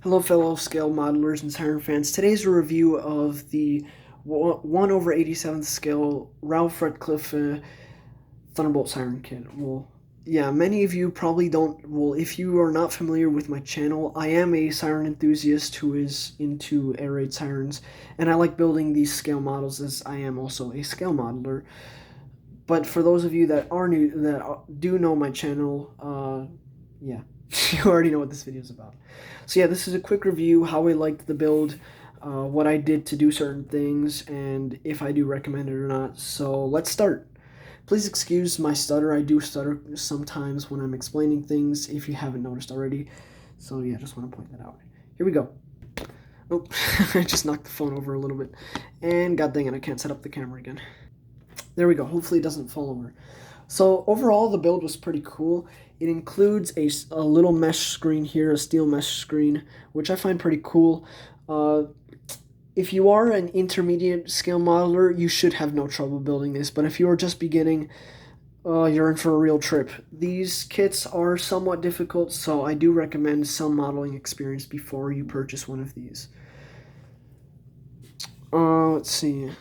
Hello fellow scale modelers and siren fans. Today's a review of the 1/87th scale Ratcliffe Thunderbolt Siren Kit. Well, yeah, many of you probably don't, if you are not familiar with my channel, I am a siren enthusiast who is into air raid sirens, and I like building these scale models as I am also a scale modeler. But for those of you that are new, that do know my channel, yeah, you already know what this video is about. So yeah, this is a quick review, how I liked the build, what I did to do certain things, and if I do recommend it or not. So let's start. Please excuse my stutter. I do stutter sometimes when I'm explaining things, if you haven't noticed already. So yeah, just want to point that out. Here we go. Oh, I just knocked the phone over a little bit. And god dang it, I can't set up the camera again. There we go. Hopefully it doesn't fall over. So overall, the build was pretty cool. It includes a little mesh screen here, a steel mesh screen, which I find pretty cool. If you are an intermediate scale modeler, you should have no trouble building this. But if you are just beginning, you're in for a real trip. These kits are somewhat difficult, so I do recommend some modeling experience before you purchase one of these. Let's see.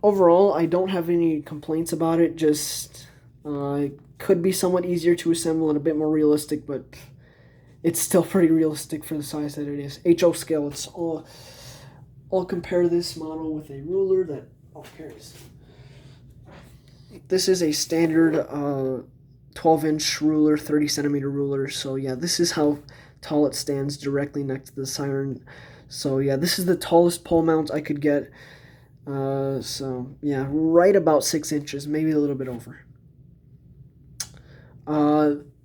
Overall, I don't have any complaints about it. Just it could be somewhat easier to assemble and a bit more realistic, but it's still pretty realistic for the size that it is. HO scale. It's all. I'll compare this model with a ruler that carries. This is a standard 12-inch ruler, 30-centimeter ruler. So yeah, this is how tall it stands directly next to the siren. So yeah, this is the tallest pole mount I could get. So yeah, right about 6 inches, maybe a little bit over.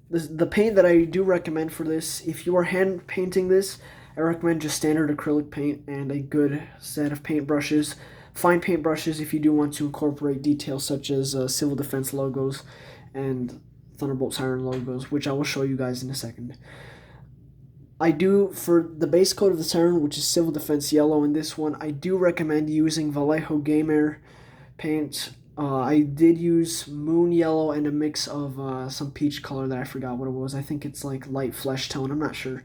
The paint that I do recommend for this, if you are hand painting this, I recommend just standard acrylic paint and a good set of paint brushes. Fine paint brushes if you do want to incorporate details such as civil defense logos and Thunderbolt Siren logos, which I will show you guys in a second. I do, for the base coat of the siren, which is civil defense yellow in this one, I do recommend using Vallejo Game Air paint. I did use moon yellow and a mix of some peach color that I forgot what it was. I think it's like light flesh tone, I'm not sure.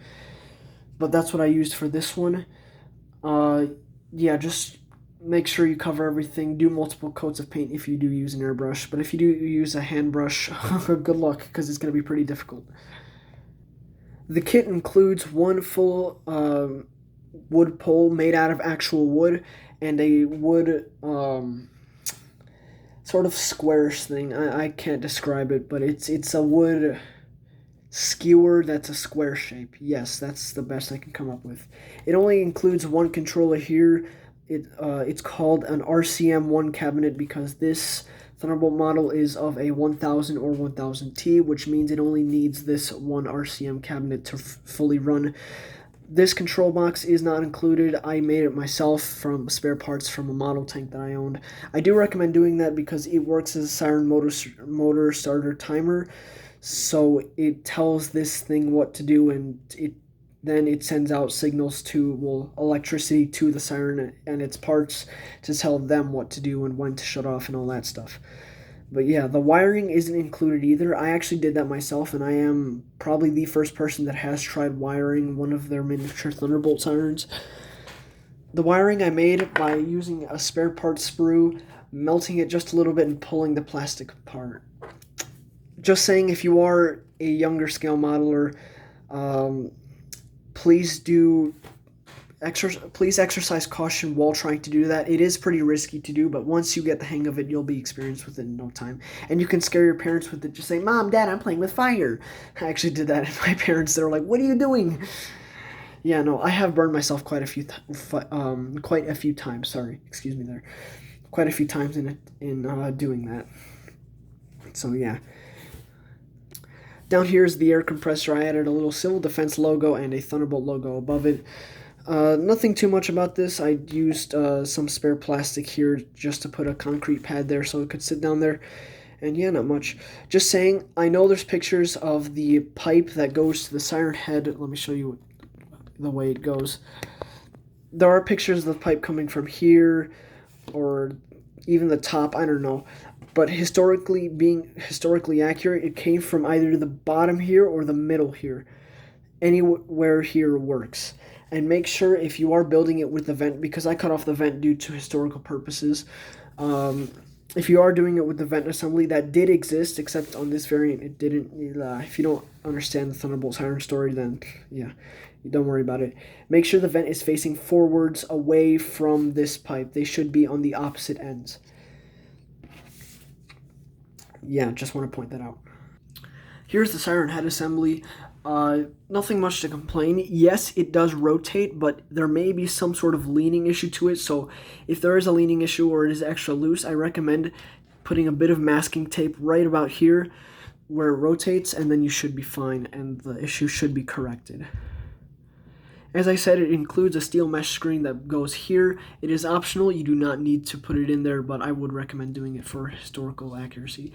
But that's what I used for this one. Yeah, just make sure you cover everything. Do multiple coats of paint if you do use an airbrush. But if you do use a hand brush, good luck, because it's going to be pretty difficult. The kit includes one full wood pole made out of actual wood and a wood sort of squarish thing. I can't describe it, but it's a wood skewer that's a square shape. Yes, that's the best I can come up with. It only includes one controller here. It's called an RCM1 cabinet because this Thunderbolt model is of a 1000 or 1000T, which means it only needs this one RCM cabinet to fully run. This control box is not included. I made it myself from spare parts from a model tank that I owned. I do recommend doing that because it works as a siren motor starter timer. So it tells this thing what to do, and then it sends out signals to, electricity to the siren and its parts to tell them what to do and when to shut off and all that stuff. But yeah, the wiring isn't included either. I actually did that myself, and I am probably the first person that has tried wiring one of their miniature Thunderbolt sirens. The wiring I made by using a spare part sprue, melting it just a little bit, and pulling the plastic apart. Just saying, if you are a younger scale modeler, please exercise caution while trying to do that. It is pretty risky to do, but once you get the hang of it, you'll be experienced with it in no time. And you can scare your parents with it. Just say, "Mom, Dad, I'm playing with fire." I actually did that, and my parents, they were like, "What are you doing?" Yeah, no, I have burned myself quite a few times. Sorry, excuse me there. Quite a few times in doing that. So yeah. Down here is the air compressor. I added a little civil defense logo and a Thunderbolt logo above it. Nothing too much about this. I used some spare plastic here just to put a concrete pad there so it could sit down there. And yeah, not much. Just saying, I know there's pictures of the pipe that goes to the siren head. Let me show you the way it goes. There are pictures of the pipe coming from here or even the top, I don't know. But being historically accurate, it came from either the bottom here or the middle here. anywhere here works. And make sure if you are building it with the vent, because I cut off the vent due to historical purposes, if you are doing it with the vent assembly, that did exist, except on this variant it didn't. If you don't understand the Thunderbolt Siren story, then yeah, don't worry about it. Make sure the vent is facing forwards away from this pipe. They should be on the opposite ends. Yeah, just want to point that out. Here's the siren head assembly. Nothing much to complain. Yes, it does rotate, but there may be some sort of leaning issue to it. So if there is a leaning issue or it is extra loose, I recommend putting a bit of masking tape right about here where it rotates, and then you should be fine and the issue should be corrected. As I said, it includes a steel mesh screen that goes here. It is optional. You do not need to put it in there, but I would recommend doing it for historical accuracy.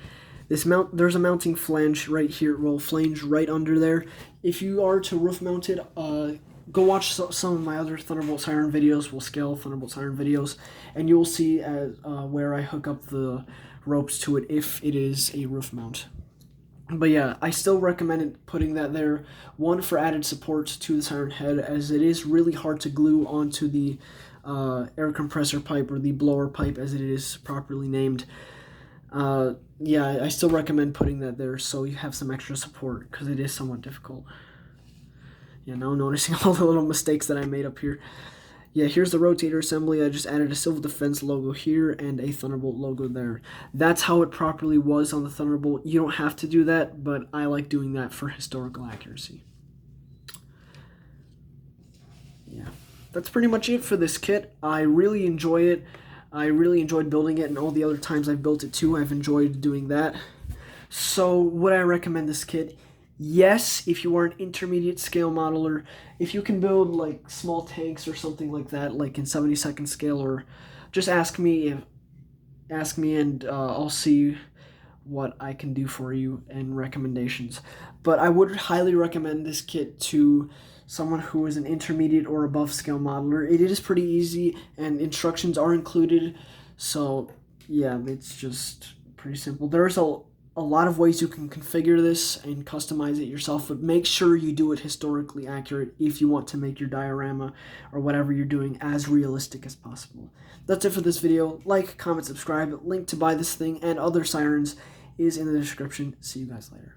There's a mounting flange right here, flange right under there. If you are to roof mount it, go watch some of my other Thunderbolt Siren videos, full scale Thunderbolt Siren videos, and you'll see where I hook up the ropes to it if it is a roof mount. But yeah, I still recommend putting that there, one, for added support to the siren head, as it is really hard to glue onto the air compressor pipe, or the blower pipe as it is properly named. Yeah, I still recommend putting that there so you have some extra support, because it is somewhat difficult. Yeah, now noticing all the little mistakes that I made up here. Yeah, here's the rotator assembly. I just added a Civil Defense logo here and a Thunderbolt logo there. That's how it properly was on the Thunderbolt. You don't have to do that, but I like doing that for historical accuracy. Yeah, that's pretty much it for this kit. I really enjoy it. I really enjoyed building it, and all the other times I've built it too, I've enjoyed doing that. So would I recommend this kit? Yes, if you are an intermediate scale modeler. If you can build like small tanks or something like that, like in 72nd scale, or just ask me and I'll see what I can do for you and recommendations. But I would highly recommend this kit to someone who is an intermediate or above scale modeler. It is pretty easy and instructions are included. So yeah, it's just pretty simple. There's a lot of ways you can configure this and customize it yourself, but make sure you do it historically accurate if you want to make your diorama or whatever you're doing as realistic as possible. That's it for this video. Like, comment, subscribe. Link to buy this thing and other sirens is in the description. See you guys later.